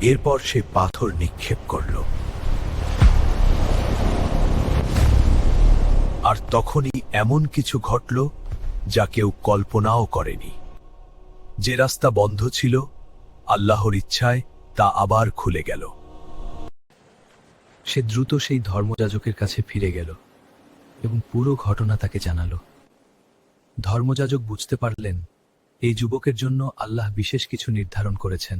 এরপর সে পাথর নিক্ষেপ করল, আর তখনই এমন কিছু ঘটল যা কেউ কল্পনাও করেনি। যে রাস্তা বন্ধ ছিল, আল্লাহর ইচ্ছায় তা আবার খুলে গেল। সে দ্রুত সেই ধর্মযাজকের কাছে ফিরে গেল এবং পুরো ঘটনা তাকে জানালো। ধর্মযাজক বুঝতে পারলেন এই যুবকের জন্য আল্লাহ বিশেষ কিছু নির্ধারণ করেছেন।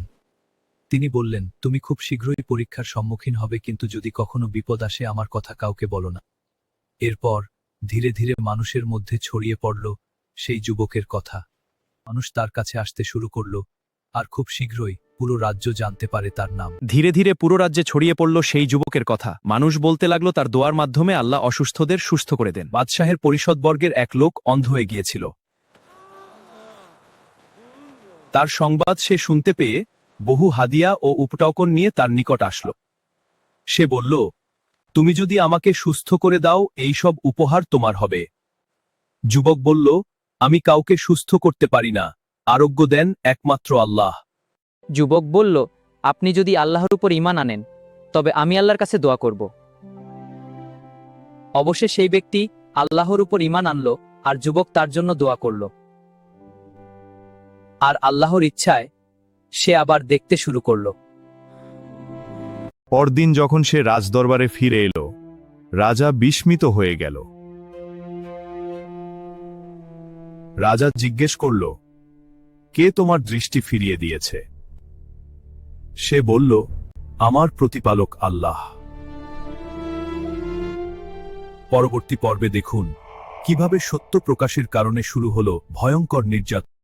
তিনি বললেন, তুমি খুব শীঘ্রই পরীক্ষার সম্মুখীন হবে, কিন্তু যদি কখনো বিপদ আসে আমার কথা কাউকে বলো না। এরপর ধীরে ধীরে মানুষের মধ্যে ছড়িয়ে পড়ল সেই যুবকের কথা। মানুষ তার কাছে আসতে শুরু করল, আর খুব শীঘ্রই পুরো রাজ্য জানতে পারে তার নাম। ধীরে ধীরে পুরো রাজ্যে ছড়িয়ে পড়ল সেই যুবকের কথা। মানুষ বলতে লাগলো তার দোয়ার মাধ্যমে আল্লাহ অসুস্থদের সুস্থ করে দেন। বাদশাহের পরিষদবর্গের এক লোক অন্ধ হয়ে গিয়েছিল। তার সংবাদ সে শুনতে পেয়ে বহু হাদিয়া ও উপটকন নিয়ে তার নিকট আসলো। সে বলল, তুমি যদি আমাকে সুস্থ করে দাও, এই সব উপহার তোমার হবে। যুবক বলল, আমি কাউকে সুস্থ করতে পারি না, আরোগ্য দেন একমাত্র আল্লাহ। যুবক বলল, আপনি যদি আল্লাহর উপর ঈমান আনেন তবে আমি আল্লাহর কাছে দোয়া করব। অবশ্যই সেই ব্যক্তি আল্লাহর উপর ঈমান আনলো, আর যুবক তার জন্য দোয়া করল। আর আল্লাহর ইচ্ছায় সে আবার দেখতে শুরু করল। পরদিন যখন সে রাজদরবারে ফিরে এলো, রাজা বিস্মিত হয়ে গেল। রাজা জিজ্ঞেস করল, কে তোমার দৃষ্টি ফিরিয়ে দিয়েছে? সে বলল, আমার প্রতিপালক আল্লাহ। পরবর্তী পর্বে দেখুন কিভাবে সত্য প্রকাশের কারণে শুরু হলো ভয়ঙ্কর নির্যাতন।